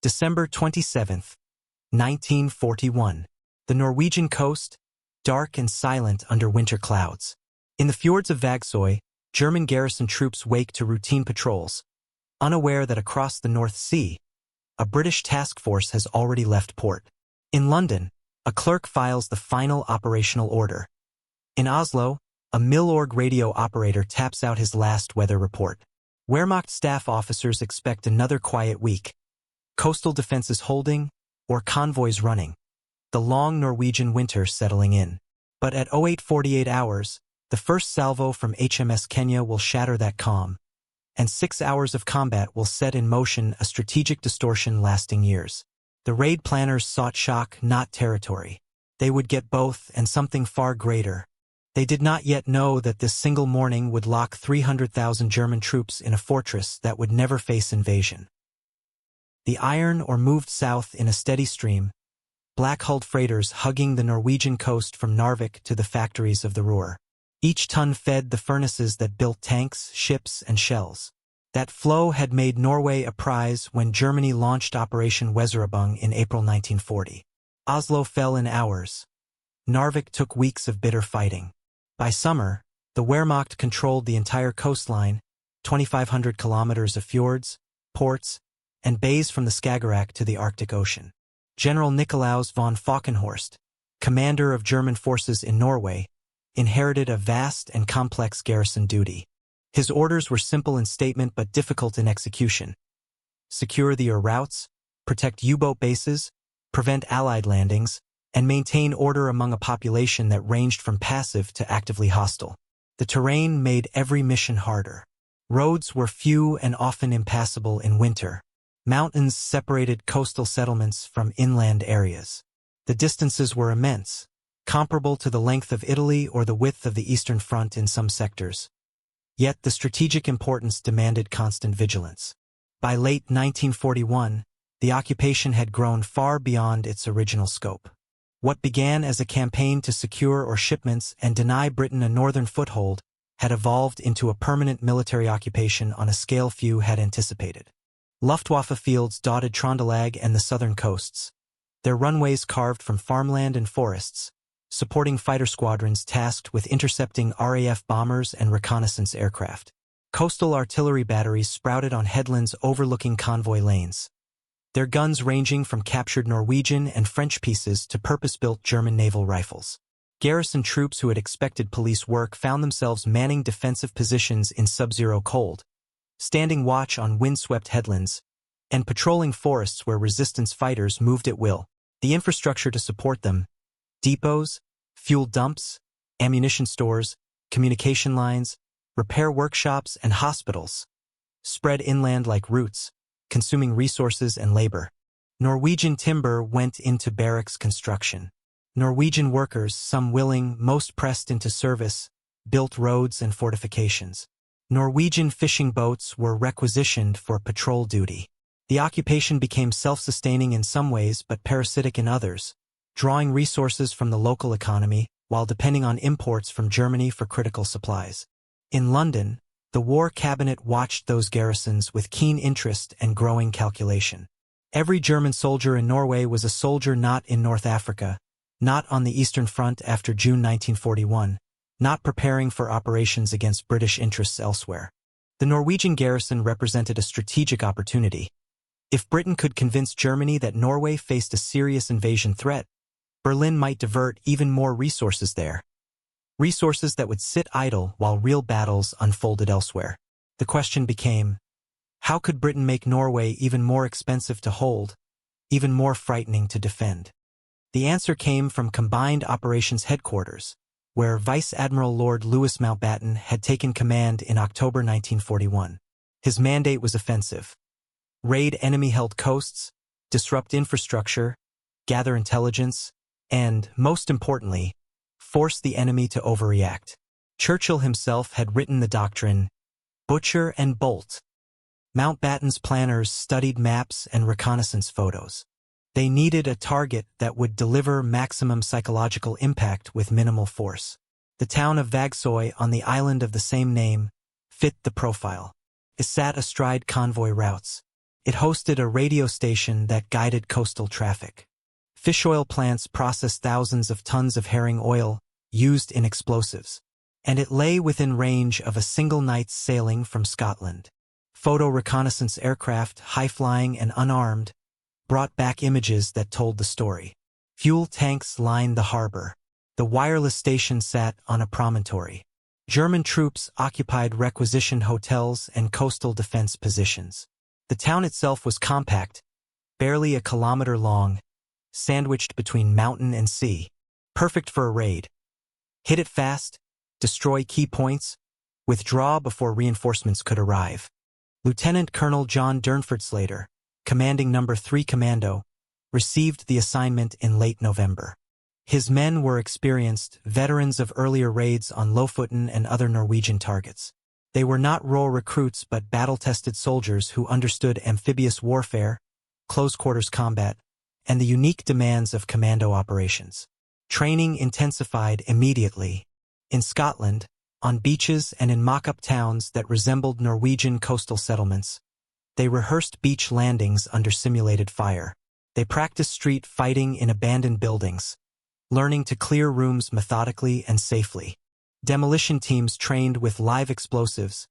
December 27, 1941. The Norwegian coast, dark and silent under winter clouds. In the fjords of Vågsøy, German garrison troops wake to routine patrols, unaware that across the North Sea, a British task force has already left port. In London, a clerk files the final operational order. In Oslo, a Milorg radio operator taps out his last weather report. Wehrmacht staff officers expect another quiet week. Coastal defenses holding, or convoys running. The long Norwegian winter settling in. But at 08:48 hours, the first salvo from HMS Kenya will shatter that calm, and 6 hours of combat will set in motion a strategic distortion lasting years. The raid planners sought shock, not territory. They would get both and something far greater. They did not yet know that this single morning would lock 300,000 German troops in a fortress that would never face invasion. The iron or moved south in a steady stream, black-hulled freighters hugging the Norwegian coast from Narvik to the factories of the Ruhr. Each ton fed the furnaces that built tanks, ships, and shells. That flow had made Norway a prize when Germany launched Operation Weserübung in April 1940. Oslo fell in hours. Narvik took weeks of bitter fighting. By summer, the Wehrmacht controlled the entire coastline, 2,500 kilometers of fjords, ports, and bays from the Skagerrak to the Arctic Ocean. General Nikolaus von Falkenhorst, commander of German forces in Norway, inherited a vast and complex garrison duty. His orders were simple in statement but difficult in execution. Secure the routes, protect U-boat bases, prevent Allied landings, and maintain order among a population that ranged from passive to actively hostile. The terrain made every mission harder. Roads were few and often impassable in winter. Mountains separated coastal settlements from inland areas. The distances were immense, comparable to the length of Italy or the width of the Eastern Front in some sectors. Yet the strategic importance demanded constant vigilance. By late 1941, the occupation had grown far beyond its original scope. What began as a campaign to secure our shipments and deny Britain a northern foothold had evolved into a permanent military occupation on a scale few had anticipated. Luftwaffe fields dotted Trøndelag and the southern coasts, their runways carved from farmland and forests, supporting fighter squadrons tasked with intercepting RAF bombers and reconnaissance aircraft. Coastal artillery batteries sprouted on headlands overlooking convoy lanes, their guns ranging from captured Norwegian and French pieces to purpose-built German naval rifles. Garrison troops who had expected police work found themselves manning defensive positions in sub-zero cold, standing watch on windswept headlands, and patrolling forests where resistance fighters moved at will. The infrastructure to support them, depots, fuel dumps, ammunition stores, communication lines, repair workshops, and hospitals, spread inland like roots, consuming resources and labor. Norwegian timber went into barracks construction. Norwegian workers, some willing, most pressed into service, built roads and fortifications. Norwegian fishing boats were requisitioned for patrol duty. The occupation became self-sustaining in some ways but parasitic in others, drawing resources from the local economy while depending on imports from Germany for critical supplies. In London, the War Cabinet watched those garrisons with keen interest and growing calculation. Every German soldier in Norway was a soldier not in North Africa, not on the Eastern Front after June 1941, not preparing for operations against British interests elsewhere. The Norwegian garrison represented a strategic opportunity. If Britain could convince Germany that Norway faced a serious invasion threat, Berlin might divert even more resources there. Resources that would sit idle while real battles unfolded elsewhere. The question became, how could Britain make Norway even more expensive to hold, even more frightening to defend? The answer came from Combined Operations Headquarters, where Vice Admiral Lord Louis Mountbatten had taken command in October 1941. His mandate was offensive. Raid enemy-held coasts, disrupt infrastructure, gather intelligence, and, most importantly, force the enemy to overreact. Churchill himself had written the doctrine, butcher and bolt. Mountbatten's planners studied maps and reconnaissance photos. They needed a target that would deliver maximum psychological impact with minimal force. The town of Vågsøy on the island of the same name fit the profile. It sat astride convoy routes, It hosted a radio station that guided coastal traffic. Fish oil plants processed thousands of tons of herring oil used in explosives, and it lay within range of a single night's sailing from Scotland. Photo reconnaissance aircraft, high-flying and unarmed, brought back images that told the story. Fuel tanks lined the harbor. The wireless station sat on a promontory. German troops occupied requisitioned hotels and coastal defense positions. The town itself was compact, barely a kilometer long, sandwiched between mountain and sea, perfect for a raid. Hit it fast, destroy key points, withdraw before reinforcements could arrive. Lieutenant Colonel John Durnford-Slater, commanding No. 3 Commando, received the assignment in late November. His men were experienced veterans of earlier raids on Lofoten and other Norwegian targets. They were not raw recruits but battle-tested soldiers who understood amphibious warfare, close-quarters combat, and the unique demands of commando operations. Training intensified immediately. In Scotland, on beaches and in mock-up towns that resembled Norwegian coastal settlements, they rehearsed beach landings under simulated fire. They practiced street fighting in abandoned buildings, learning to clear rooms methodically and safely. Demolition teams trained with live explosives,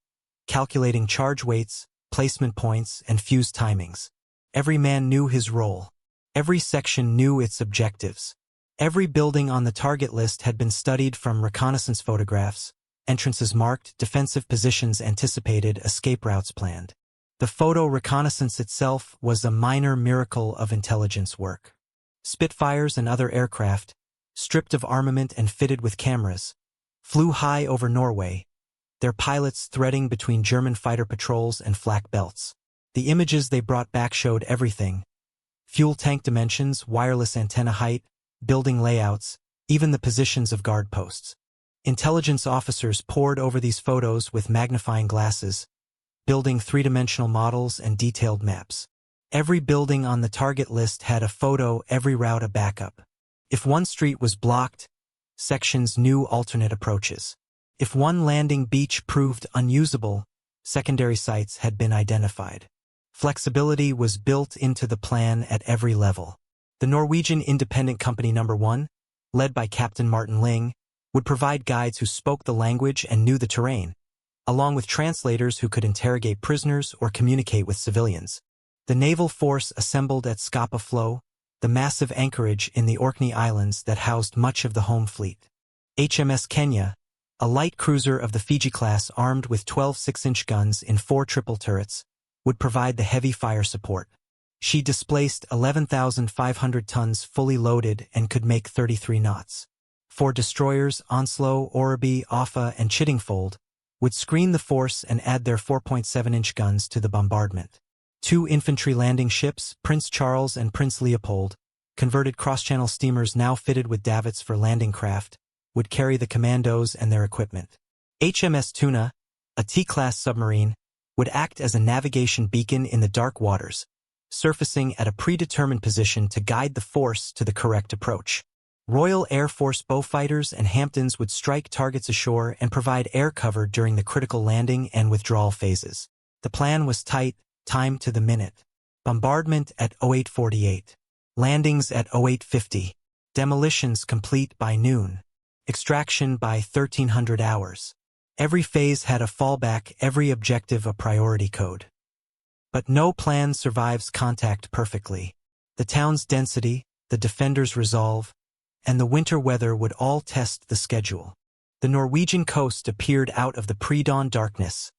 calculating charge weights, placement points, and fuse timings. Every man knew his role. Every section knew its objectives. Every building on the target list had been studied from reconnaissance photographs, entrances marked, defensive positions anticipated, escape routes planned. The photo reconnaissance itself was a minor miracle of intelligence work. Spitfires and other aircraft, stripped of armament and fitted with cameras, flew high over Norway, their pilots threading between German fighter patrols and flak belts. The images they brought back showed everything: fuel tank dimensions, wireless antenna height, building layouts, even the positions of guard posts. Intelligence officers pored over these photos with magnifying glasses, building three-dimensional models and detailed maps. Every building on the target list had a photo, every route a backup. If one street was blocked, sections knew alternate approaches. If one landing beach proved unusable, secondary sites had been identified. Flexibility was built into the plan at every level. The Norwegian Independent Company No. 1, led by Captain Martin Ling, would provide guides who spoke the language and knew the terrain, along with translators who could interrogate prisoners or communicate with civilians. The naval force assembled at Scapa Flow, the massive anchorage in the Orkney Islands that housed much of the home fleet. HMS Kenya, a light cruiser of the Fiji class armed with 12 6-inch guns in 4 triple turrets, would provide the heavy fire support. She displaced 11,500 tons fully loaded and could make 33 knots. 4 destroyers, Onslow, Orreby, Offa, and Chiddingfold, would screen the force and add their 4.7-inch guns to the bombardment. 2 infantry landing ships, Prince Charles and Prince Leopold, converted cross-channel steamers now fitted with davits for landing craft, would carry the commandos and their equipment. HMS Tuna, a T-class submarine, would act as a navigation beacon in the dark waters, surfacing at a predetermined position to guide the force to the correct approach. Royal Air Force Beaufighters and Hamptons would strike targets ashore and provide air cover during the critical landing and withdrawal phases. The plan was tight, time to the minute. Bombardment at 08:48. Landings at 08:50. Demolitions complete by noon. Extraction by 1300 hours. Every phase had a fallback, every objective a priority code. But no plan survives contact perfectly. The town's density, the defenders' resolve, and the winter weather would all test the schedule. The Norwegian coast appeared out of the pre-dawn darkness,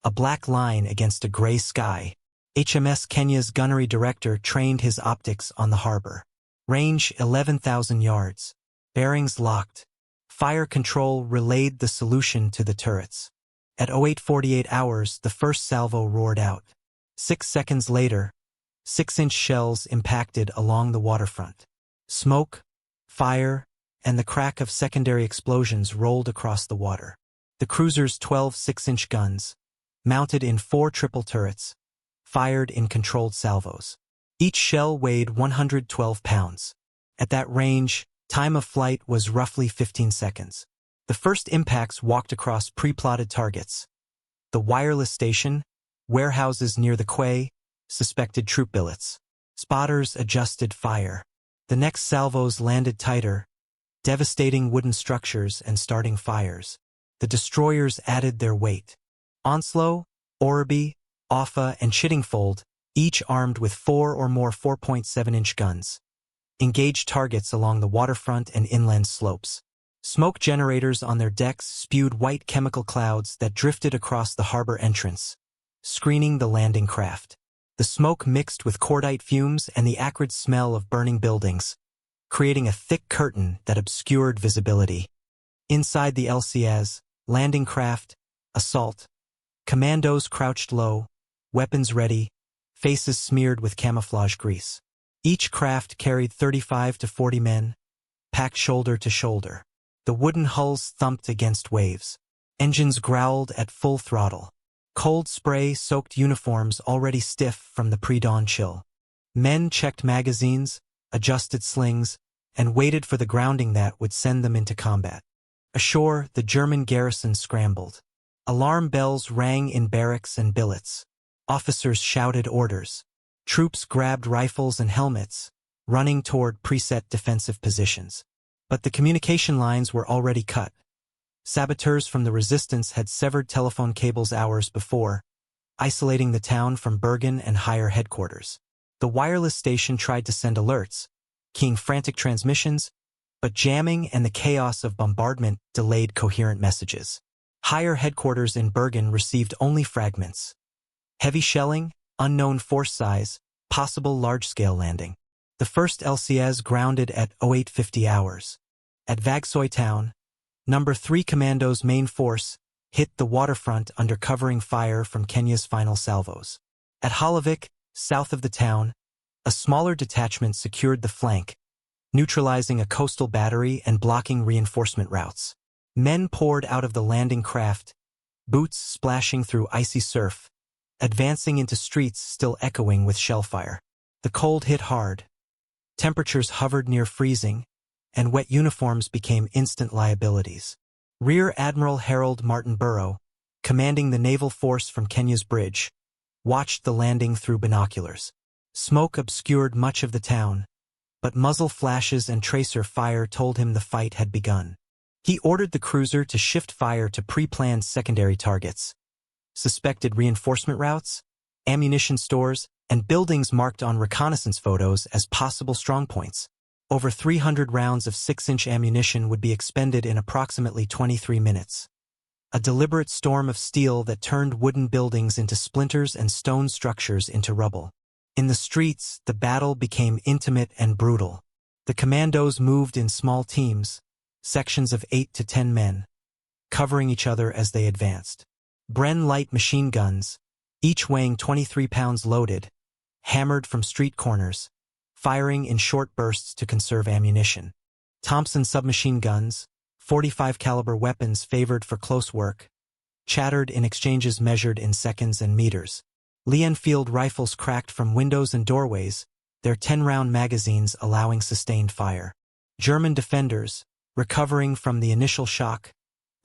a black line against a gray sky. HMS Kenya's gunnery director trained his optics on the harbor. Range 11,000 yards. Bearings locked. Fire control relayed the solution to the turrets. At 08:48 hours, the first salvo roared out. 6 seconds later, 6-inch shells impacted along the waterfront. Smoke, fire, and the crack of secondary explosions rolled across the water. The cruiser's 12 6-inch guns, mounted in 4 triple turrets, fired in controlled salvos. Each shell weighed 112 pounds. At that range, time of flight was roughly 15 seconds. The first impacts walked across pre-plotted targets: the wireless station, warehouses near the quay, suspected troop billets. Spotters adjusted fire. The next salvos landed tighter, devastating wooden structures and starting fires. The destroyers added their weight. Onslow, Orreby, Offa, and Chiddingfold, each armed with 4 or more 4.7-inch guns, engaged targets along the waterfront and inland slopes. Smoke generators on their decks spewed white chemical clouds that drifted across the harbor entrance, screening the landing craft. The smoke mixed with cordite fumes and the acrid smell of burning buildings, creating a thick curtain that obscured visibility. Inside the LCS, landing craft, assault, commandos crouched low, weapons ready, faces smeared with camouflage grease. Each craft carried 35 to 40 men, packed shoulder to shoulder. The wooden hulls thumped against waves. Engines growled at full throttle. Cold spray soaked uniforms already stiff from the pre-dawn chill. Men checked magazines, adjusted slings, and waited for the grounding that would send them into combat. Ashore, the German garrison scrambled. Alarm bells rang in barracks and billets. Officers shouted orders. Troops grabbed rifles and helmets, running toward preset defensive positions. But the communication lines were already cut. Saboteurs from the resistance had severed telephone cables hours before, isolating the town from Bergen and higher headquarters. The wireless station tried to send alerts, keying frantic transmissions, but jamming and the chaos of bombardment delayed coherent messages. Higher headquarters in Bergen received only fragments. Heavy shelling, unknown force size, possible large-scale landing. The first LCS grounded at 0850 hours. At Vågsøy town, No. 3 Commandos' main force hit the waterfront under covering fire from Kenya's final salvos. At Hollavik, south of the town, a smaller detachment secured the flank, neutralizing a coastal battery and blocking reinforcement routes. Men poured out of the landing craft, boots splashing through icy surf, advancing into streets still echoing with shellfire. The cold hit hard. Temperatures hovered near freezing, and wet uniforms became instant liabilities. Rear Admiral Harold Martin Burrow, commanding the naval force from Kenya's bridge, watched the landing through binoculars. Smoke obscured much of the town, but muzzle flashes and tracer fire told him the fight had begun. He ordered the cruiser to shift fire to pre-planned secondary targets. Suspected reinforcement routes, ammunition stores, and buildings marked on reconnaissance photos as possible strongpoints. Over 300 rounds of 6-inch ammunition would be expended in approximately 23 minutes. A deliberate storm of steel that turned wooden buildings into splinters and stone structures into rubble. In the streets, the battle became intimate and brutal. The commandos moved in small teams, sections of 8 to 10 men, covering each other as they advanced. Bren light machine guns, each weighing 23 pounds loaded, hammered from street corners, firing in short bursts to conserve ammunition. Thompson submachine guns, 45 caliber weapons favored for close work, chattered in exchanges measured in seconds and meters. Lee Enfield rifles cracked from windows and doorways, their 10-round magazines allowing sustained fire. German defenders, recovering from the initial shock,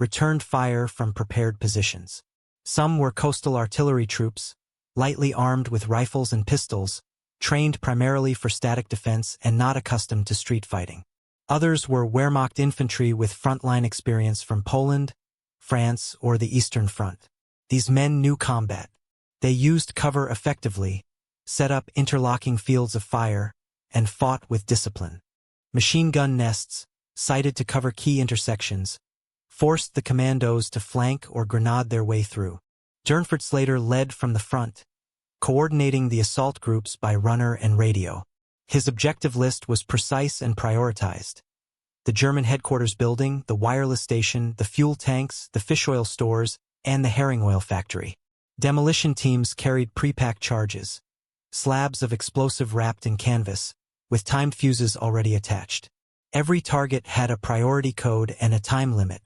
returned fire from prepared positions. Some were coastal artillery troops, lightly armed with rifles and pistols, trained primarily for static defense and not accustomed to street fighting. Others were Wehrmacht infantry with frontline experience from Poland, France, or the Eastern Front. These men knew combat. They used cover effectively, set up interlocking fields of fire, and fought with discipline. Machine gun nests, sighted to cover key intersections, forced the commandos to flank or grenade their way through. Durnford Slater led from the front, coordinating the assault groups by runner and radio. His objective list was precise and prioritized. The German headquarters building, the wireless station, the fuel tanks, the fish oil stores, and the herring oil factory. Demolition teams carried pre-packed charges, slabs of explosive wrapped in canvas, with timed fuses already attached. Every target had a priority code and a time limit.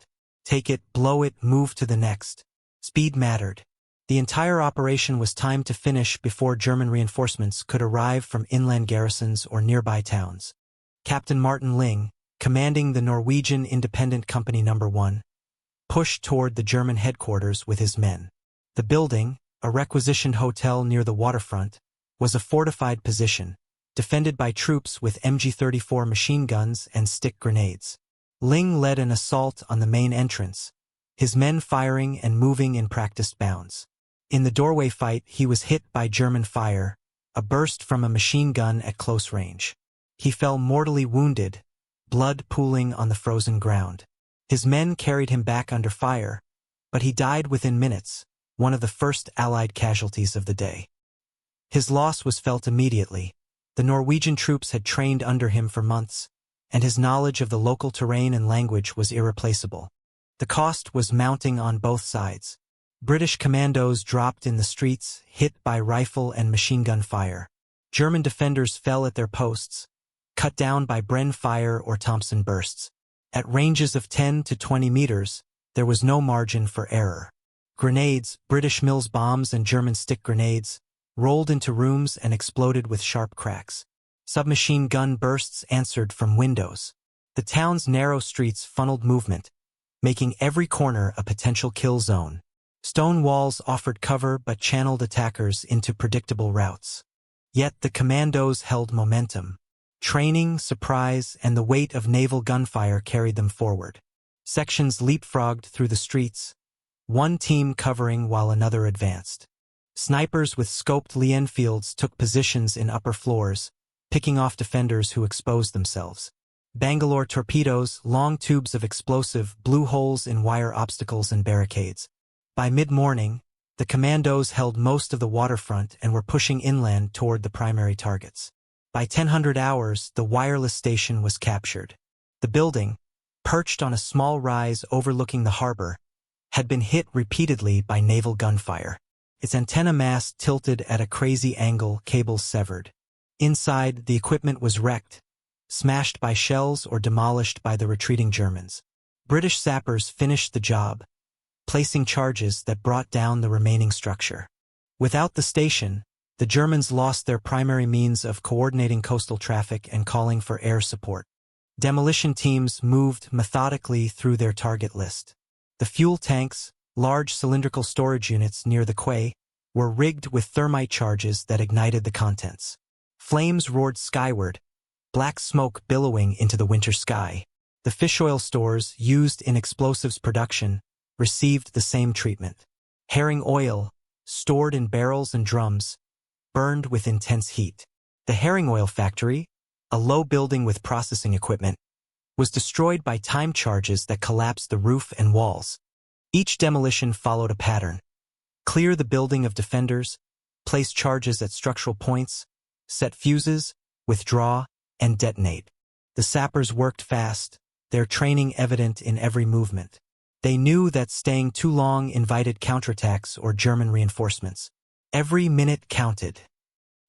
Take it, blow it, move to the next. Speed mattered. The entire operation was timed to finish before German reinforcements could arrive from inland garrisons or nearby towns. Captain Martin Ling, commanding the Norwegian Independent Company No. 1, pushed toward the German headquarters with his men. The building, a requisitioned hotel near the waterfront, was a fortified position, defended by troops with MG-34 machine guns and stick grenades. Ling led an assault on the main entrance, his men firing and moving in practiced bounds. In the doorway fight, he was hit by German fire, a burst from a machine gun at close range. He fell mortally wounded, blood pooling on the frozen ground. His men carried him back under fire, but he died within minutes, one of the first Allied casualties of the day. His loss was felt immediately. The Norwegian troops had trained under him for months, and his knowledge of the local terrain and language was irreplaceable. The cost was mounting on both sides. British commandos dropped in the streets, hit by rifle and machine gun fire. German defenders fell at their posts, cut down by Bren fire or Thompson bursts. At ranges of 10 to 20 meters, there was no margin for error. Grenades, British Mills bombs and German stick grenades, rolled into rooms and exploded with sharp cracks. Submachine gun bursts answered from windows. The town's narrow streets funneled movement, making every corner a potential kill zone. Stone walls offered cover but channeled attackers into predictable routes. Yet the commandos held momentum. Training, surprise, and the weight of naval gunfire carried them forward. Sections leapfrogged through the streets, one team covering while another advanced. Snipers with scoped Lee Enfields took positions in upper floors, picking off defenders who exposed themselves. Bangalore torpedoes, long tubes of explosive, blew holes in wire obstacles and barricades. By mid-morning, the commandos held most of the waterfront and were pushing inland toward the primary targets. By 1000 hours, the wireless station was captured. The building, perched on a small rise overlooking the harbor, had been hit repeatedly by naval gunfire. Its antenna mast tilted at a crazy angle, cables severed. Inside, the equipment was wrecked, smashed by shells or demolished by the retreating Germans. British sappers finished the job, placing charges that brought down the remaining structure. Without the station, the Germans lost their primary means of coordinating coastal traffic and calling for air support. Demolition teams moved methodically through their target list. The fuel tanks, large cylindrical storage units near the quay, were rigged with thermite charges that ignited the contents. Flames roared skyward, black smoke billowing into the winter sky. The fish oil stores used in explosives production received the same treatment. Herring oil, stored in barrels and drums, burned with intense heat. The herring oil factory, a low building with processing equipment, was destroyed by time charges that collapsed the roof and walls. Each demolition followed a pattern. Clear the building of defenders, place charges at structural points, set fuses, withdraw, and detonate. The sappers worked fast, their training evident in every movement. They knew that staying too long invited counterattacks or German reinforcements. Every minute counted.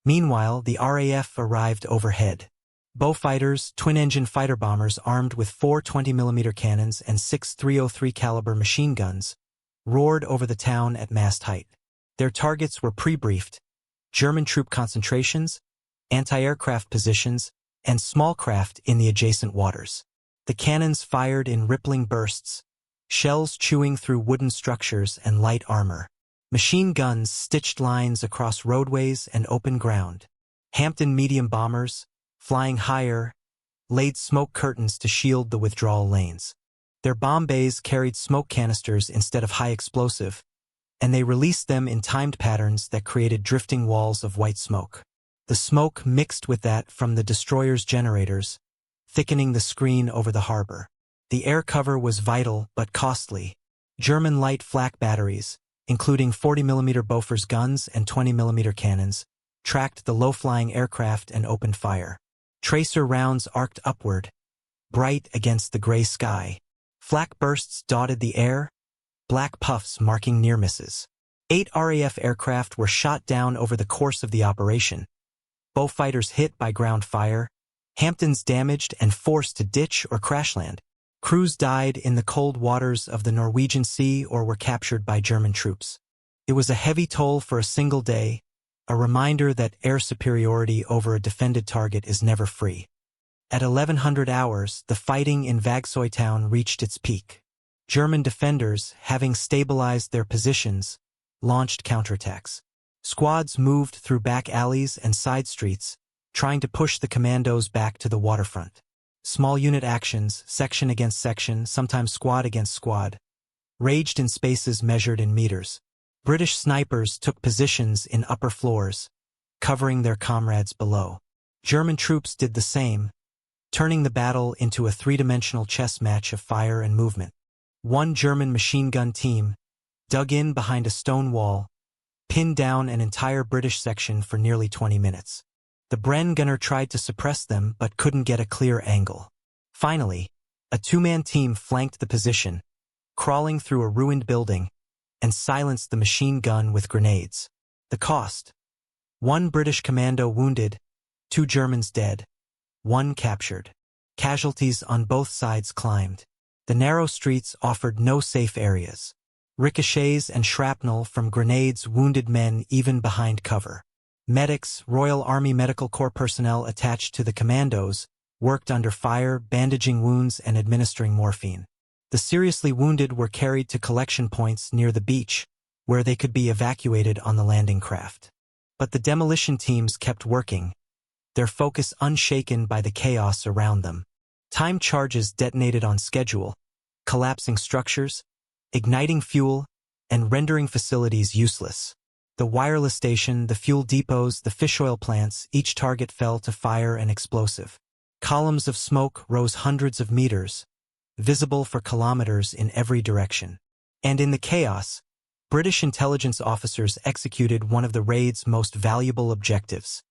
Meanwhile, the RAF arrived overhead. Beaufighters, twin-engine fighter bombers armed with 4 20mm cannons and 6 .303 caliber machine guns, roared over the town at mast height. Their targets were pre-briefed: German troop concentrations, anti-aircraft positions, and small craft in the adjacent waters. The cannons fired in rippling bursts, shells chewing through wooden structures and light armor. Machine guns stitched lines across roadways and open ground. Hampton medium bombers, flying higher, laid smoke curtains to shield the withdrawal lanes. Their bomb bays carried smoke canisters instead of high explosive, and they released them in timed patterns that created drifting walls of white smoke. The smoke mixed with that from the destroyer's generators, thickening the screen over the harbor. The air cover was vital but costly. German light flak batteries, including 40mm Bofors guns and 20mm cannons, tracked the low-flying aircraft and opened fire. Tracer rounds arced upward, bright against the gray sky. Flak bursts dotted the air, black puffs marking near misses. 8 RAF aircraft were shot down over the course of the operation. Beaufighters hit by ground fire, Hamptons damaged and forced to ditch or crash land. Crews died in the cold waters of the Norwegian Sea or were captured by German troops. It was a heavy toll for a single day, a reminder that air superiority over a defended target is never free. At 1100 hours, the fighting in Vågsøy town reached its peak. German defenders, having stabilized their positions, launched counterattacks. Squads moved through back alleys and side streets, trying to push the commandos back to the waterfront. Small unit actions, section against section, sometimes squad against squad, raged in spaces measured in meters. British snipers took positions in upper floors, covering their comrades below. German troops did the same, turning the battle into a three-dimensional chess match of fire and movement. One German machine gun team, dug in behind a stone wall, pinned down an entire British section for nearly 20 minutes. The Bren gunner tried to suppress them but couldn't get a clear angle. Finally, a two-man team flanked the position, crawling through a ruined building, and silenced the machine gun with grenades. The cost: 1 British commando wounded, 2 Germans dead, 1 captured. Casualties on both sides climbed. The narrow streets offered no safe areas. Ricochets and shrapnel from grenades wounded men even behind cover. Medics, Royal Army Medical Corps personnel attached to the commandos, worked under fire, bandaging wounds and administering morphine. The seriously wounded were carried to collection points near the beach, where they could be evacuated on the landing craft. But the demolition teams kept working, their focus unshaken by the chaos around them. Time charges detonated on schedule, collapsing structures, igniting fuel, and rendering facilities useless. The wireless station, the fuel depots, the fish oil plants, each target fell to fire and explosive. Columns of smoke rose hundreds of meters, visible for kilometers in every direction. And in the chaos, British intelligence officers executed one of the raid's most valuable objectives: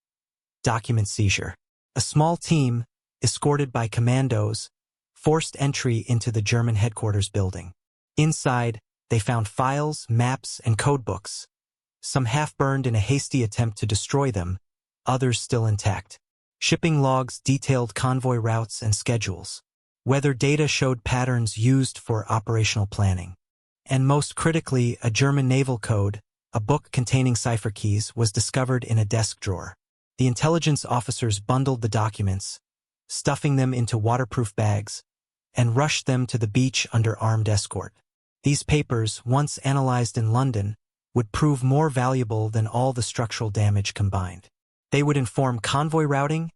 document seizure. A small team, escorted by commandos, forced entry into the German headquarters building. Inside, they found files, maps, and codebooks, some half-burned in a hasty attempt to destroy them, others still intact. Shipping logs detailed convoy routes and schedules. Weather data showed patterns used for operational planning. And most critically, a German naval code, a book containing cipher keys, was discovered in a desk drawer. The intelligence officers bundled the documents, stuffing them into waterproof bags, and rushed them to the beach under armed escort. These papers, once analyzed in London, would prove more valuable than all the structural damage combined. They would inform convoy routing,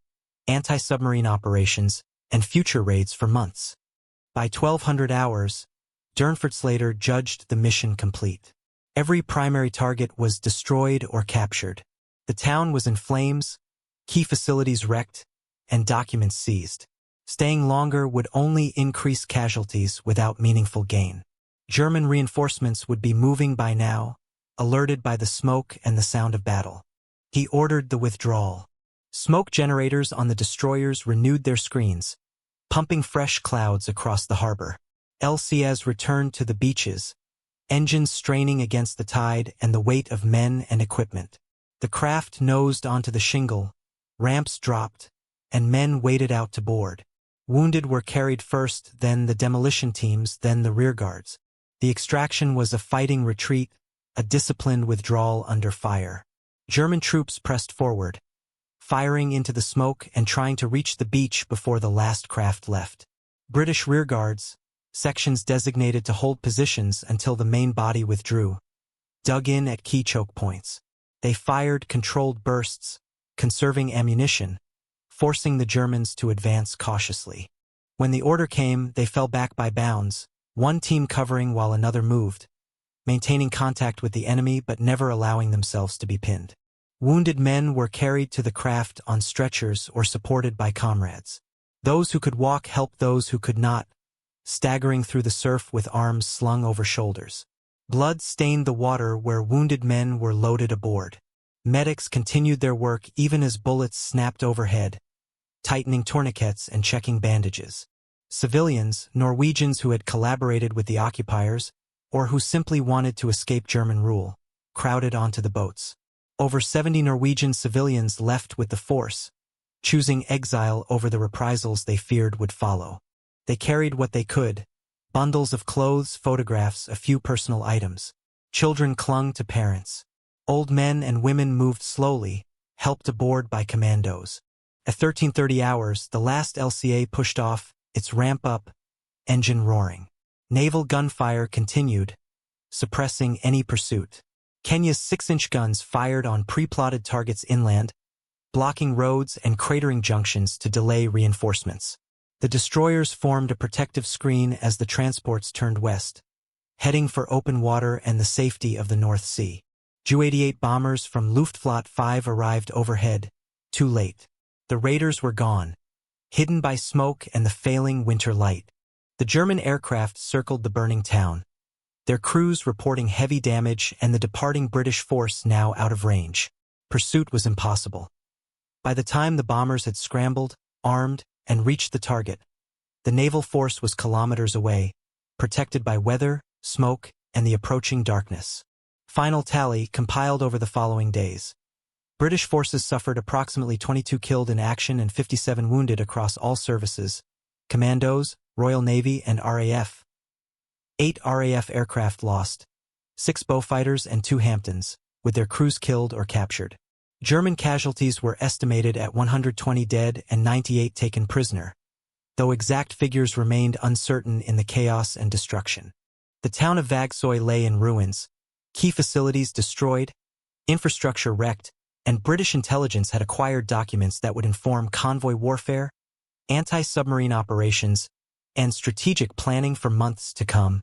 anti-submarine operations, and future raids for months. By 1200 hours, Durnford-Slater judged the mission complete. Every primary target was destroyed or captured. The town was in flames, key facilities wrecked, and documents seized. Staying longer would only increase casualties without meaningful gain. German reinforcements would be moving by now, alerted by the smoke and the sound of battle. He ordered the withdrawal. Smoke generators on the destroyers renewed their screens, pumping fresh clouds across the harbor. LCS returned to the beaches, engines straining against the tide and the weight of men and equipment. The craft nosed onto the shingle, ramps dropped, and men waded out to board. Wounded were carried first, then the demolition teams, then the rearguards. The extraction was a fighting retreat, a disciplined withdrawal under fire. German troops pressed forward, firing into the smoke and trying to reach the beach before the last craft left. British rearguards, sections designated to hold positions until the main body withdrew, dug in at key choke points. They fired controlled bursts, conserving ammunition, forcing the Germans to advance cautiously. When the order came, they fell back by bounds, one team covering while another moved, maintaining contact with the enemy but never allowing themselves to be pinned. Wounded men were carried to the craft on stretchers or supported by comrades. Those who could walk helped those who could not, staggering through the surf with arms slung over shoulders. Blood stained the water where wounded men were loaded aboard. Medics continued their work even as bullets snapped overhead, tightening tourniquets and checking bandages. Civilians, Norwegians who had collaborated with the occupiers, or who simply wanted to escape German rule, crowded onto the boats. Over 70 Norwegian civilians left with the force, choosing exile over the reprisals they feared would follow. They carried what they could: bundles of clothes, photographs, a few personal items. Children clung to parents. Old men and women moved slowly, helped aboard by commandos. At 13:30 hours, the last LCA pushed off, its ramp-up, engine roaring. Naval gunfire continued, suppressing any pursuit. Kenya's 6-inch guns fired on pre-plotted targets inland, blocking roads and cratering junctions to delay reinforcements. The destroyers formed a protective screen as the transports turned west, heading for open water and the safety of the North Sea. Ju-88 bombers from Luftflotte 5 arrived overhead, too late. The raiders were gone, hidden by smoke and the failing winter light. The German aircraft circled the burning town, their crews reporting heavy damage and the departing British force now out of range. Pursuit was impossible. By the time the bombers had scrambled, armed, and reached the target, the naval force was kilometers away, protected by weather, smoke, and the approaching darkness. Final tally compiled over the following days. British forces suffered approximately 22 killed in action and 57 wounded across all services: Commandos, Royal Navy, and RAF. 8 RAF aircraft lost, 6 Beaufighters and 2 Hamptons, with their crews killed or captured. German casualties were estimated at 120 dead and 98 taken prisoner, though exact figures remained uncertain in the chaos and destruction. The town of Vågsøy lay in ruins, key facilities destroyed, infrastructure wrecked, and British intelligence had acquired documents that would inform convoy warfare, anti-submarine operations, and strategic planning for months to come.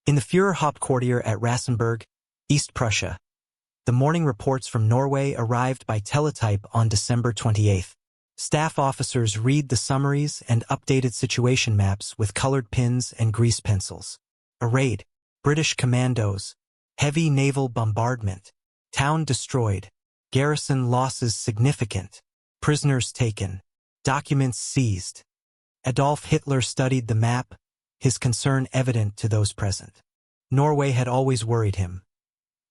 In the Führerhauptquartier at Rassenburg, East Prussia, the morning reports from Norway arrived by teletype on December 28. Staff officers read the summaries and updated situation maps with colored pins and grease pencils. A raid, British commandos, heavy naval bombardment, town destroyed, garrison losses significant, prisoners taken, documents seized. Adolf Hitler studied the map, his concern evident to those present. Norway had always worried him.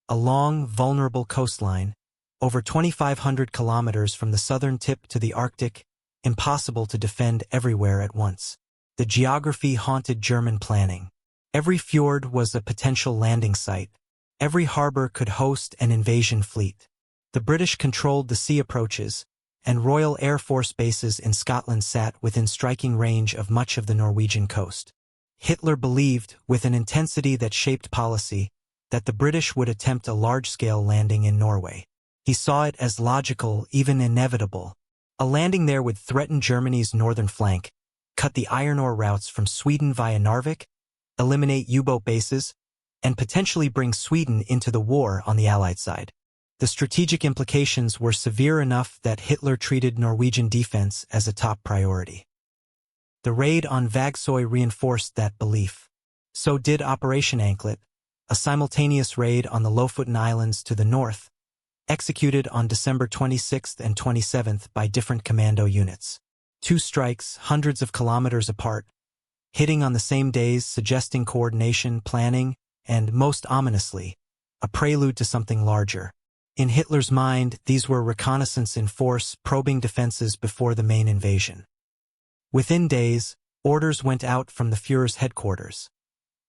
A long, vulnerable coastline, over 2,500 kilometers from the southern tip to the Arctic, impossible to defend everywhere at once. The geography haunted German planning. Every fjord was a potential landing site. Every harbor could host an invasion fleet. The British controlled the sea approaches, and Royal Air Force bases in Scotland sat within striking range of much of the Norwegian coast. Hitler believed, with an intensity that shaped policy, that the British would attempt a large-scale landing in Norway. He saw it as logical, even inevitable. A landing there would threaten Germany's northern flank, cut the iron ore routes from Sweden via Narvik, eliminate U-boat bases, and potentially bring Sweden into the war on the Allied side. The strategic implications were severe enough that Hitler treated Norwegian defense as a top priority. The raid on Vågsøy reinforced that belief. So did Operation Anklet, a simultaneous raid on the Lofoten Islands to the north, executed on December 26th and 27th by different commando units. 2 strikes, hundreds of kilometers apart, hitting on the same days, suggesting coordination, planning, and, most ominously, a prelude to something larger. In Hitler's mind, these were reconnaissance in force, probing defenses before the main invasion. Within days, orders went out from the Führer's headquarters.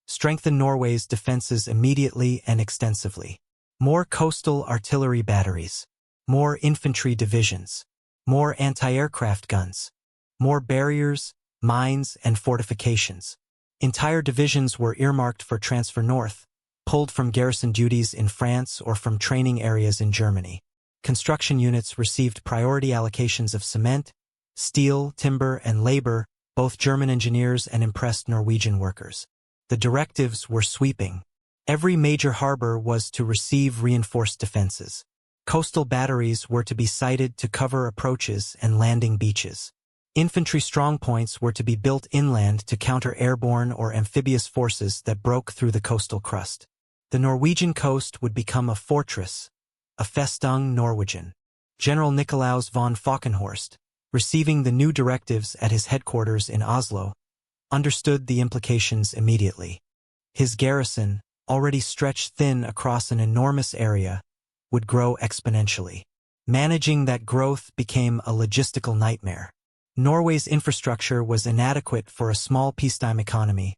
Strengthen Norway's defenses immediately and extensively. More coastal artillery batteries. More infantry divisions. More anti-aircraft guns. More barriers, mines, and fortifications. Entire divisions were earmarked for transfer north, pulled from garrison duties in France or from training areas in Germany. Construction units received priority allocations of cement, steel, timber, and labor, both German engineers and impressed Norwegian workers. The directives were sweeping. Every major harbor was to receive reinforced defenses. Coastal batteries were to be sited to cover approaches and landing beaches. Infantry strongpoints were to be built inland to counter airborne or amphibious forces that broke through the coastal crust. The Norwegian coast would become a fortress, a Festung Norwegian. General Nikolaus von Falkenhorst, receiving the new directives at his headquarters in Oslo, understood the implications immediately. His garrison, already stretched thin across an enormous area, would grow exponentially. Managing that growth became a logistical nightmare. Norway's infrastructure was inadequate for a small peacetime economy,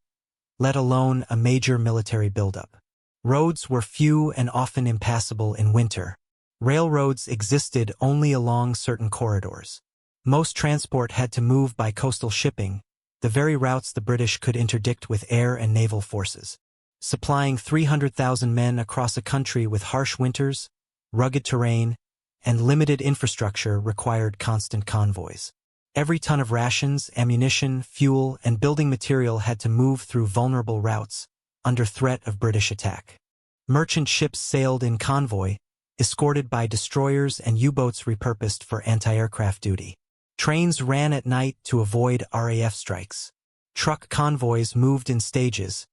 let alone a major military buildup. Roads were few and often impassable in winter. Railroads existed only along certain corridors. Most transport had to move by coastal shipping, the very routes the British could interdict with air and naval forces. supplying 300,000 men across a country with harsh winters, rugged terrain, and limited infrastructure required constant convoys. Every ton of rations, ammunition, fuel, and building material had to move through vulnerable routes, under threat of British attack. Merchant ships sailed in convoy, escorted by destroyers and U-boats repurposed for anti-aircraft duty. Trains ran at night to avoid RAF strikes. Truck convoys moved in stages,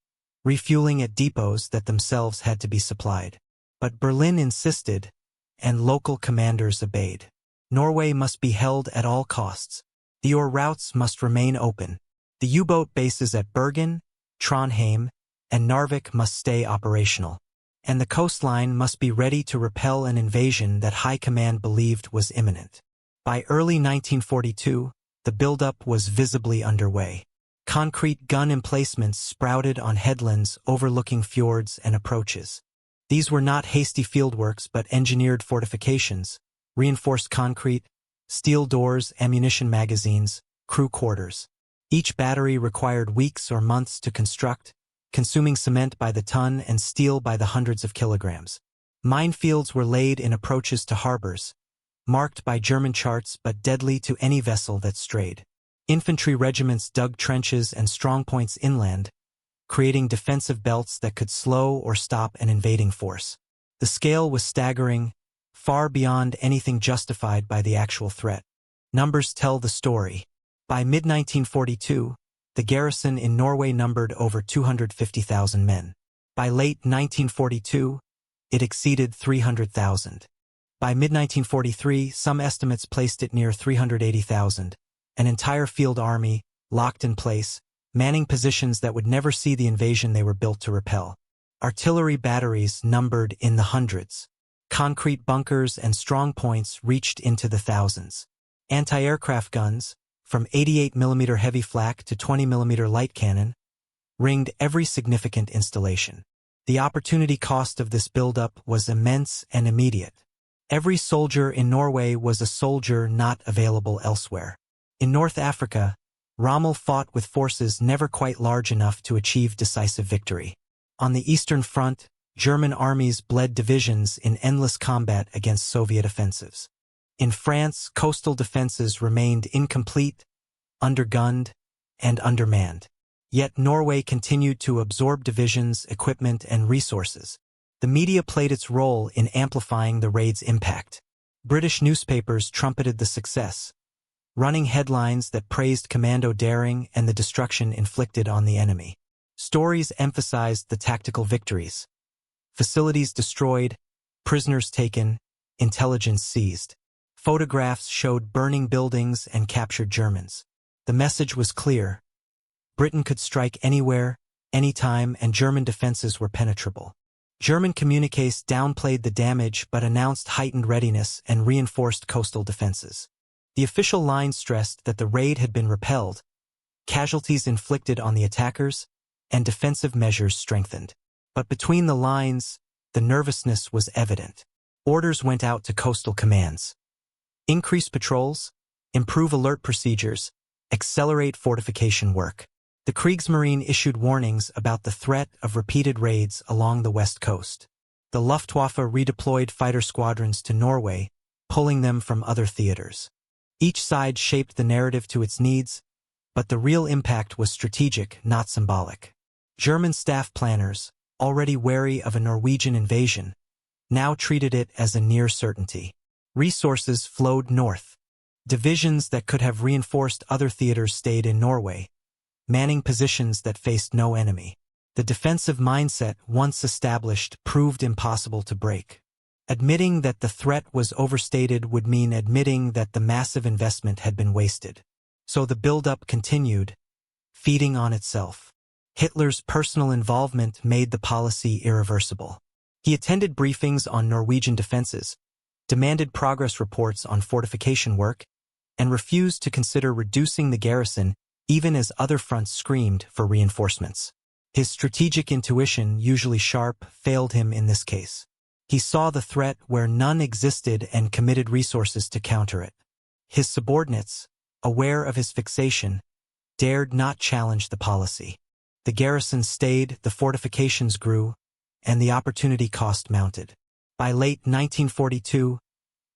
refueling at depots that themselves had to be supplied. But Berlin insisted, and local commanders obeyed. Norway must be held at all costs. The ore routes must remain open. The U-boat bases at Bergen, Trondheim, and Narvik must stay operational. And the coastline must be ready to repel an invasion that High Command believed was imminent. By early 1942, the buildup was visibly underway. Concrete gun emplacements sprouted on headlands overlooking fjords and approaches. These were not hasty fieldworks but engineered fortifications, reinforced concrete, steel doors, ammunition magazines, crew quarters. Each battery required weeks or months to construct, consuming cement by the ton and steel by the hundreds of kilograms. Minefields were laid in approaches to harbors, marked by German charts but deadly to any vessel that strayed. Infantry regiments dug trenches and strongpoints inland, creating defensive belts that could slow or stop an invading force. The scale was staggering, far beyond anything justified by the actual threat. Numbers tell the story. By mid-1942, the garrison in Norway numbered over 250,000 men. By late 1942, it exceeded 300,000. By mid-1943, some estimates placed it near 380,000, an entire field army, locked in place, manning positions that would never see the invasion they were built to repel. Artillery batteries numbered in the hundreds. Concrete bunkers and strong points reached into the thousands. Anti-aircraft guns, from 88mm heavy flak to 20mm light cannon, ringed every significant installation. The opportunity cost of this buildup was immense and immediate. Every soldier in Norway was a soldier not available elsewhere. In North Africa, Rommel fought with forces never quite large enough to achieve decisive victory. On the Eastern Front, German armies bled divisions in endless combat against Soviet offensives. In France, coastal defenses remained incomplete, undergunned, and undermanned. Yet Norway continued to absorb divisions, equipment, and resources. The media played its role in amplifying the raid's impact. British newspapers trumpeted the success, running headlines that praised commando daring and the destruction inflicted on the enemy. Stories emphasized the tactical victories. Facilities destroyed, prisoners taken, intelligence seized. Photographs showed burning buildings and captured Germans. The message was clear. Britain could strike anywhere, anytime, and German defenses were penetrable. German communiques downplayed the damage but announced heightened readiness and reinforced coastal defenses. The official line stressed that the raid had been repelled, casualties inflicted on the attackers, and defensive measures strengthened. But between the lines, the nervousness was evident. Orders went out to coastal commands. Increase patrols, improve alert procedures, accelerate fortification work. The Kriegsmarine issued warnings about the threat of repeated raids along the west coast. The Luftwaffe redeployed fighter squadrons to Norway, pulling them from other theaters. Each side shaped the narrative to its needs, but the real impact was strategic, not symbolic. German staff planners, already wary of a Norwegian invasion, now treated it as a near certainty. Resources flowed north. Divisions that could have reinforced other theaters stayed in Norway, manning positions that faced no enemy. The defensive mindset, once established, proved impossible to break. Admitting that the threat was overstated would mean admitting that the massive investment had been wasted. So the buildup continued, feeding on itself. Hitler's personal involvement made the policy irreversible. He attended briefings on Norwegian defenses, demanded progress reports on fortification work, and refused to consider reducing the garrison even as other fronts screamed for reinforcements. His strategic intuition, usually sharp, failed him in this case. He saw the threat where none existed and committed resources to counter it. His subordinates, aware of his fixation, dared not challenge the policy. The garrison stayed, the fortifications grew, and the opportunity cost mounted. By late 1942,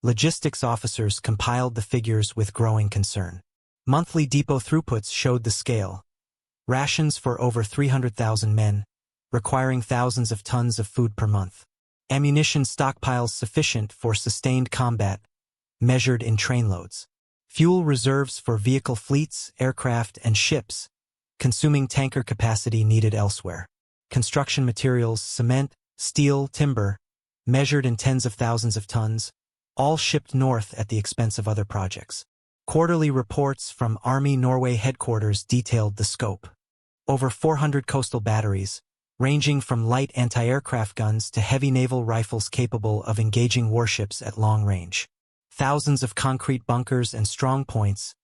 logistics officers compiled the figures with growing concern. Monthly depot throughputs showed the scale. Rations for over 300,000 men, requiring thousands of tons of food per month. Ammunition stockpiles sufficient for sustained combat, measured in trainloads. Fuel reserves for vehicle fleets, aircraft, and ships, consuming tanker capacity needed elsewhere. Construction materials, cement, steel, timber, measured in tens of thousands of tons, all shipped north at the expense of other projects. Quarterly reports from Army Norway headquarters detailed the scope. Over 400 coastal batteries, ranging from light anti-aircraft guns to heavy naval rifles capable of engaging warships at long range. Thousands of concrete bunkers and strong points,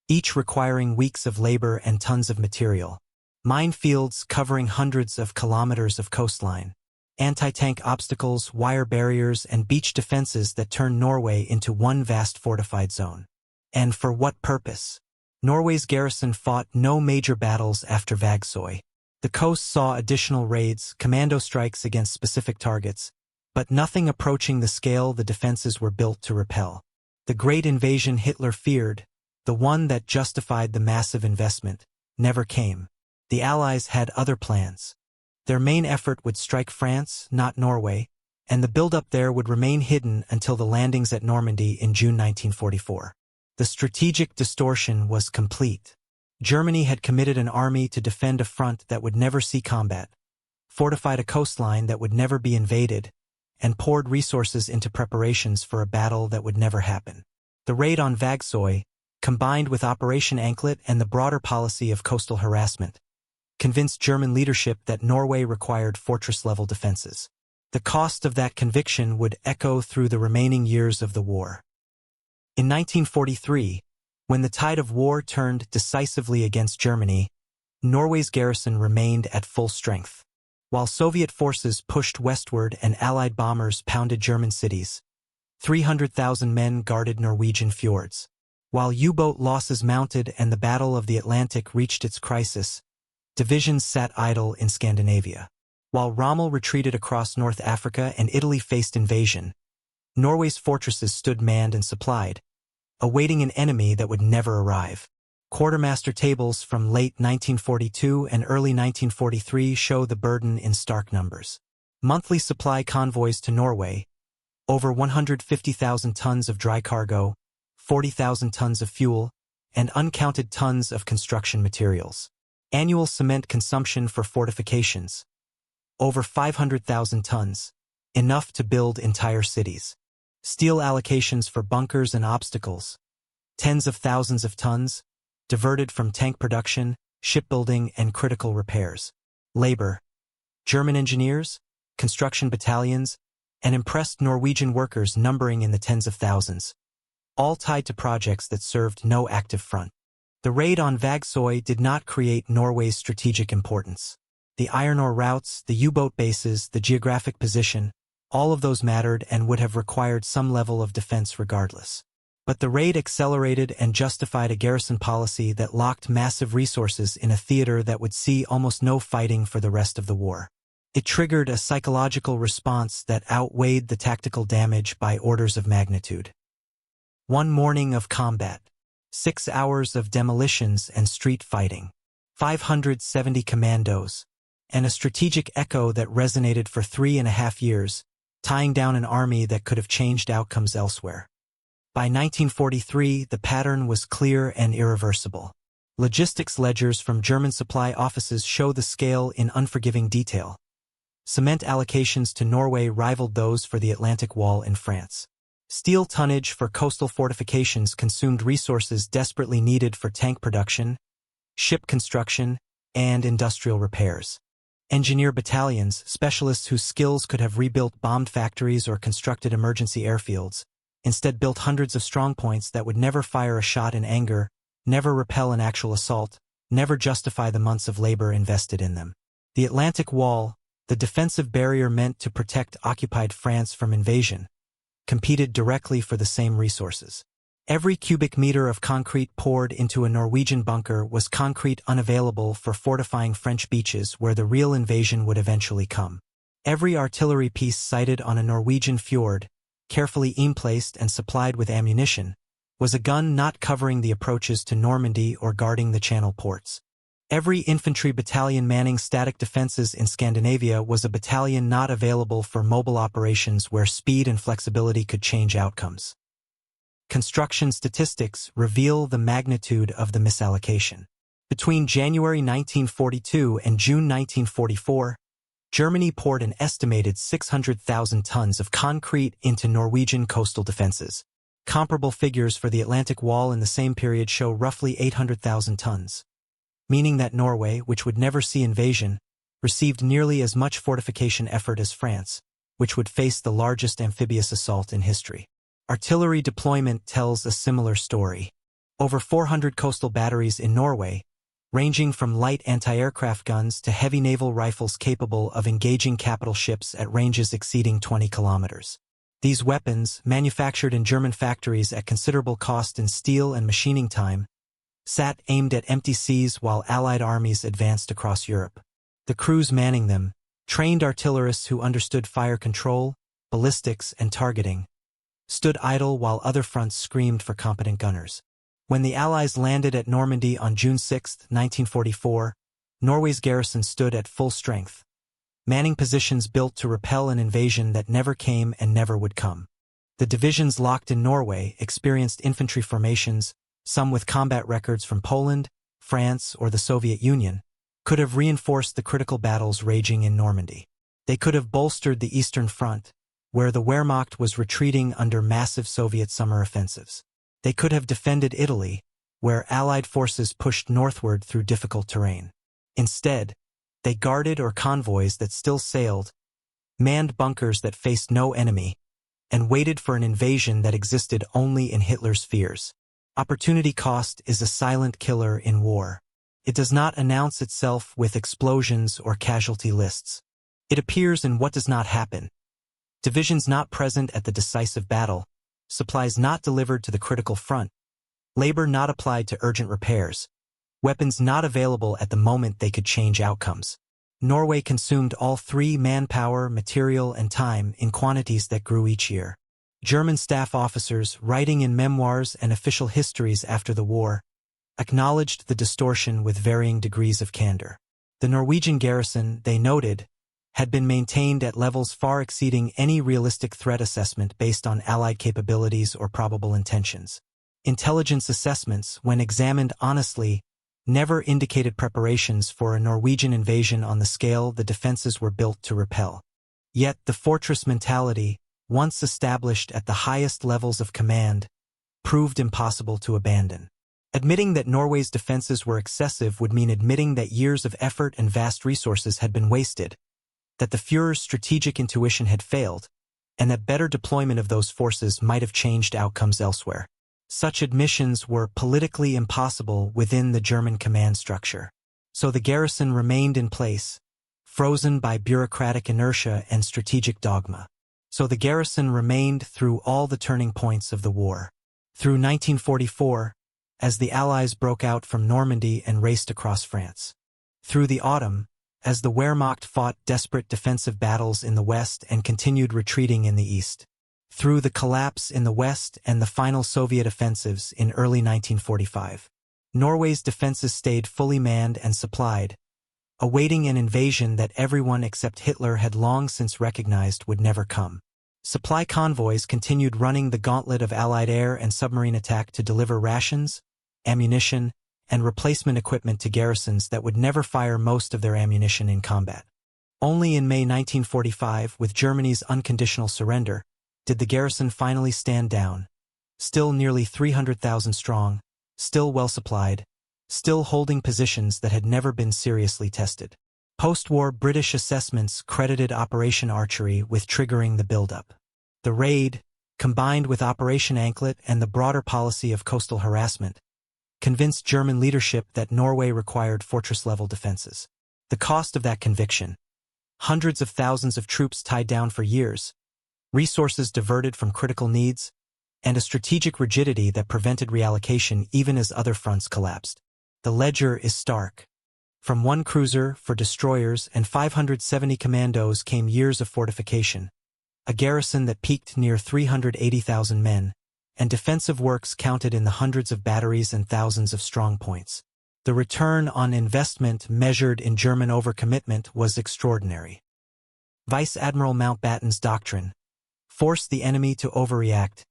each requiring weeks of labor and tons of material. Minefields covering hundreds of kilometers of coastline. Anti-tank obstacles, wire barriers, and beach defenses that turn Norway into one vast fortified zone. And for what purpose? Norway's garrison fought no major battles after Vågsøy. The coast saw additional raids, commando strikes against specific targets, but nothing approaching the scale the defenses were built to repel. The great invasion Hitler feared, the one that justified the massive investment, never came. The Allies had other plans. Their main effort would strike France, not Norway, and the buildup there would remain hidden until the landings at Normandy in June 1944. The strategic distortion was complete. Germany had committed an army to defend a front that would never see combat, fortified a coastline that would never be invaded, and poured resources into preparations for a battle that would never happen. The raid on Vågsøy, combined with Operation Anklet and the broader policy of coastal harassment, convinced German leadership that Norway required fortress-level defenses. The cost of that conviction would echo through the remaining years of the war. In 1943, when the tide of war turned decisively against Germany, Norway's garrison remained at full strength. While Soviet forces pushed westward and Allied bombers pounded German cities, 300,000 men guarded Norwegian fjords. While U-boat losses mounted and the Battle of the Atlantic reached its crisis, divisions sat idle in Scandinavia. While Rommel retreated across North Africa and Italy faced invasion, Norway's fortresses stood manned and supplied, awaiting an enemy that would never arrive. Quartermaster tables from late 1942 and early 1943 show the burden in stark numbers. Monthly supply convoys to Norway, over 150,000 tons of dry cargo, 40,000 tons of fuel, and uncounted tons of construction materials. Annual cement consumption for fortifications, over 500,000 tons, enough to build entire cities. Steel allocations for bunkers and obstacles, tens of thousands of tons, diverted from tank production, shipbuilding, and critical repairs. Labor, German engineers, construction battalions, and impressed Norwegian workers numbering in the tens of thousands, all tied to projects that served no active front. The raid on Vågsøy did not create Norway's strategic importance. The iron ore routes, the U-boat bases, the geographic position, all of those mattered and would have required some level of defense regardless. But the raid accelerated and justified a garrison policy that locked massive resources in a theater that would see almost no fighting for the rest of the war. It triggered a psychological response that outweighed the tactical damage by orders of magnitude. One morning of combat, 6 hours of demolitions and street fighting, 570 commandos, and a strategic echo that resonated for 3.5 years, tying down an army that could have changed outcomes elsewhere. By 1943, the pattern was clear and irreversible. Logistics ledgers from German supply offices show the scale in unforgiving detail. Cement allocations to Norway rivaled those for the Atlantic Wall in France. Steel tonnage for coastal fortifications consumed resources desperately needed for tank production, ship construction, and industrial repairs. Engineer battalions, specialists whose skills could have rebuilt bombed factories or constructed emergency airfields, instead built hundreds of strongpoints that would never fire a shot in anger, never repel an actual assault, never justify the months of labor invested in them. The Atlantic Wall, the defensive barrier meant to protect occupied France from invasion, competed directly for the same resources. Every cubic meter of concrete poured into a Norwegian bunker was concrete unavailable for fortifying French beaches where the real invasion would eventually come. Every artillery piece sighted on a Norwegian fjord, carefully aim-placed and supplied with ammunition, was a gun not covering the approaches to Normandy or guarding the Channel ports. Every infantry battalion manning static defenses in Scandinavia was a battalion not available for mobile operations where speed and flexibility could change outcomes. Construction statistics reveal the magnitude of the misallocation. Between January 1942 and June 1944, Germany poured an estimated 600,000 tons of concrete into Norwegian coastal defenses. Comparable figures for the Atlantic Wall in the same period show roughly 800,000 tons, meaning that Norway, which would never see invasion, received nearly as much fortification effort as France, which would face the largest amphibious assault in history. Artillery deployment tells a similar story. Over 400 coastal batteries in Norway, ranging from light anti-aircraft guns to heavy naval rifles capable of engaging capital ships at ranges exceeding 20 kilometers. These weapons, manufactured in German factories at considerable cost in steel and machining time, sat aimed at empty seas while Allied armies advanced across Europe. The crews manning them, trained artillerists who understood fire control, ballistics, and targeting, stood idle while other fronts screamed for competent gunners. When the Allies landed at Normandy on June 6, 1944, Norway's garrison stood at full strength, manning positions built to repel an invasion that never came and never would come. The divisions locked in Norway experienced infantry formations, some with combat records from Poland, France, or the Soviet Union, could have reinforced the critical battles raging in Normandy. They could have bolstered the Eastern Front, where the Wehrmacht was retreating under massive Soviet summer offensives. They could have defended Italy, where Allied forces pushed northward through difficult terrain. Instead, they guarded or convoys that still sailed, manned bunkers that faced no enemy, and waited for an invasion that existed only in Hitler's fears. Opportunity cost is a silent killer in war. It does not announce itself with explosions or casualty lists. It appears in what does not happen. Divisions not present at the decisive battle, supplies not delivered to the critical front, labor not applied to urgent repairs, weapons not available at the moment they could change outcomes. Norway consumed all three: manpower, material, and time in quantities that grew each year. German staff officers, writing in memoirs and official histories after the war, acknowledged the distortion with varying degrees of candor. The Norwegian garrison, they noted, had been maintained at levels far exceeding any realistic threat assessment based on Allied capabilities or probable intentions. Intelligence assessments, when examined honestly, never indicated preparations for a Norwegian invasion on the scale the defenses were built to repel. Yet the fortress mentality, once established at the highest levels of command, proved impossible to abandon. Admitting that Norway's defenses were excessive would mean admitting that years of effort and vast resources had been wasted, that the Führer's strategic intuition had failed, and that better deployment of those forces might have changed outcomes elsewhere. Such admissions were politically impossible within the German command structure. So the garrison remained in place, frozen by bureaucratic inertia and strategic dogma. So the garrison remained through all the turning points of the war. Through 1944, as the Allies broke out from Normandy and raced across France. Through the autumn, as the Wehrmacht fought desperate defensive battles in the west and continued retreating in the east. Through the collapse in the west and the final Soviet offensives in early 1945. Norway's defenses stayed fully manned and supplied, awaiting an invasion that everyone except Hitler had long since recognized would never come. Supply convoys continued running the gauntlet of Allied air and submarine attack to deliver rations, ammunition, and replacement equipment to garrisons that would never fire most of their ammunition in combat. Only in May 1945, with Germany's unconditional surrender, did the garrison finally stand down, still nearly 300,000 strong, still well supplied, still holding positions that had never been seriously tested. Post-war British assessments credited Operation Archery with triggering the buildup. The raid, combined with Operation Anklet and the broader policy of coastal harassment, convinced German leadership that Norway required fortress-level defenses. The cost of that conviction: hundreds of thousands of troops tied down for years, resources diverted from critical needs, and a strategic rigidity that prevented reallocation even as other fronts collapsed. The ledger is stark. From one cruiser, 4 destroyers, and 570 commandos came years of fortification, a garrison that peaked near 380,000 men, and defensive works counted in the hundreds of batteries and thousands of strongpoints. The return on investment measured in German overcommitment was extraordinary. Vice Admiral Mountbatten's doctrine, force the enemy to overreact,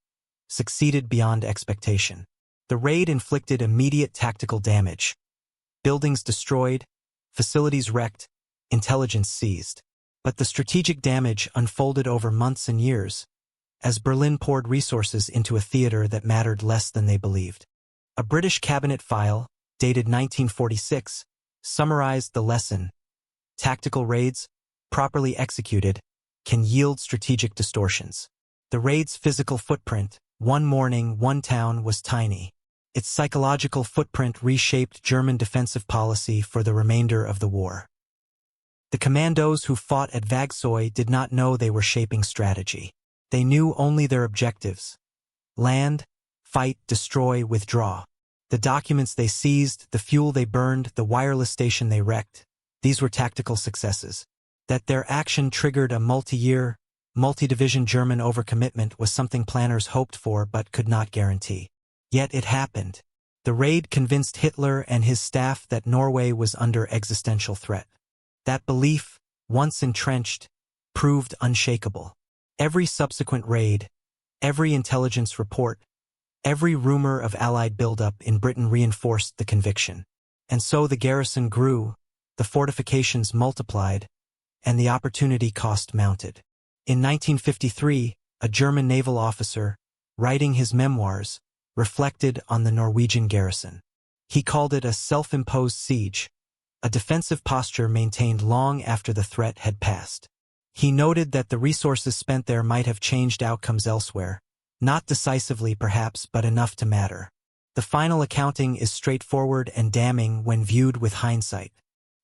succeeded beyond expectation. The raid inflicted immediate tactical damage. Buildings destroyed, facilities wrecked, intelligence seized. But the strategic damage unfolded over months and years, as Berlin poured resources into a theater that mattered less than they believed. A British cabinet file, dated 1946, summarized the lesson. Tactical raids, properly executed, can yield strategic distortions. The raid's physical footprint, one morning, one town, was tiny. Its psychological footprint reshaped German defensive policy for the remainder of the war. The commandos who fought at Vågsøy did not know they were shaping strategy. They knew only their objectives: land, fight, destroy, withdraw. The documents they seized, the fuel they burned, the wireless station they wrecked, these were tactical successes. That their action triggered a multi-year, multi-division German overcommitment was something planners hoped for but could not guarantee. Yet it happened. The raid convinced Hitler and his staff that Norway was under existential threat. That belief, once entrenched, proved unshakable. Every subsequent raid, every intelligence report, every rumor of Allied buildup in Britain reinforced the conviction. And so the garrison grew, the fortifications multiplied, and the opportunity cost mounted. In 1953, a German naval officer, writing his memoirs, reflected on the Norwegian garrison. He called it a self-imposed siege, a defensive posture maintained long after the threat had passed. He noted that the resources spent there might have changed outcomes elsewhere, not decisively perhaps, but enough to matter. The final accounting is straightforward and damning when viewed with hindsight.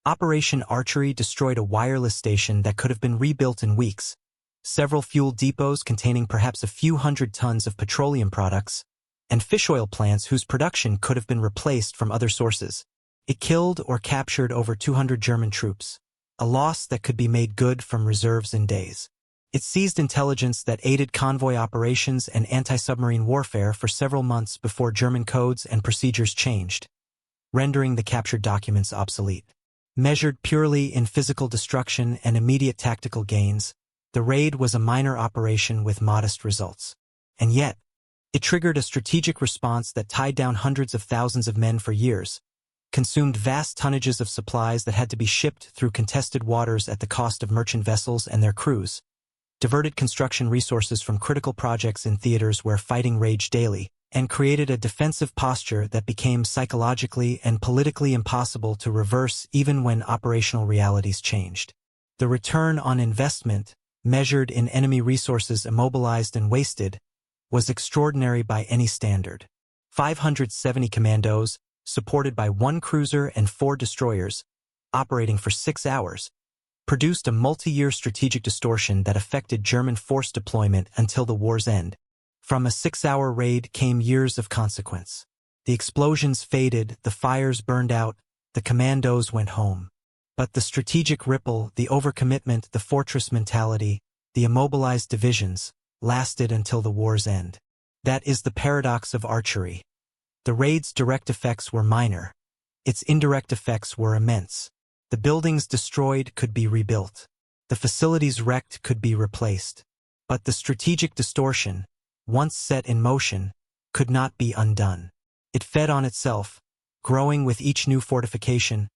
Operation Archery destroyed a wireless station that could have been rebuilt in weeks, several fuel depots containing perhaps a few hundred tons of petroleum products, and fish oil plants whose production could have been replaced from other sources. It killed or captured over 200 German troops, a loss that could be made good from reserves in days. It seized intelligence that aided convoy operations and anti-submarine warfare for several months before German codes and procedures changed, rendering the captured documents obsolete. Measured purely in physical destruction and immediate tactical gains, the raid was a minor operation with modest results. And yet, it triggered a strategic response that tied down hundreds of thousands of men for years, consumed vast tonnages of supplies that had to be shipped through contested waters at the cost of merchant vessels and their crews, diverted construction resources from critical projects in theaters where fighting raged daily, and created a defensive posture that became psychologically and politically impossible to reverse even when operational realities changed. The return on investment, measured in enemy resources immobilized and wasted, was extraordinary by any standard. 570 commandos, supported by 1 cruiser and 4 destroyers, operating for 6 hours, produced a multi-year strategic distortion that affected German force deployment until the war's end. From a 6-hour raid came years of consequence. The explosions faded, the fires burned out, the commandos went home. But the strategic ripple, the overcommitment, the fortress mentality, the immobilized divisions, lasted until the war's end. That is the paradox of archery. The raid's direct effects were minor. Its indirect effects were immense. The buildings destroyed could be rebuilt. The facilities wrecked could be replaced. But the strategic distortion, once set in motion, could not be undone. It fed on itself, growing with each new fortification,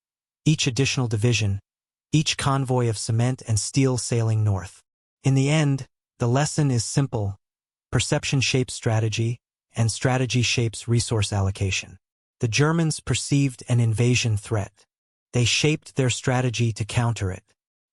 each additional division, each convoy of cement and steel sailing north. In the end, the lesson is simple: perception shapes strategy, and strategy shapes resource allocation. The Germans perceived an invasion threat. They shaped their strategy to counter it,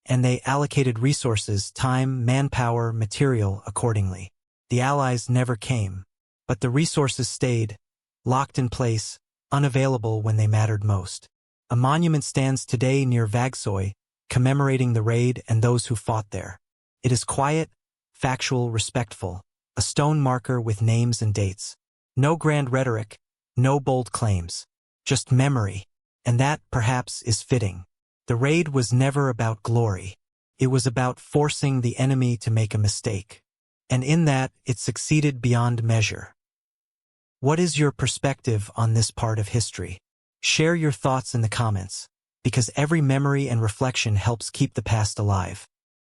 and they allocated resources, time, manpower, material accordingly. The Allies never came, but the resources stayed, locked in place, unavailable when they mattered most. A monument stands today near Vågsøy, commemorating the raid and those who fought there. It is quiet, factual, respectful, a stone marker with names and dates. No grand rhetoric, no bold claims, just memory, and that, perhaps, is fitting. The raid was never about glory. It was about forcing the enemy to make a mistake. And in that, it succeeded beyond measure. What is your perspective on this part of history? Share your thoughts in the comments, because every memory and reflection helps keep the past alive.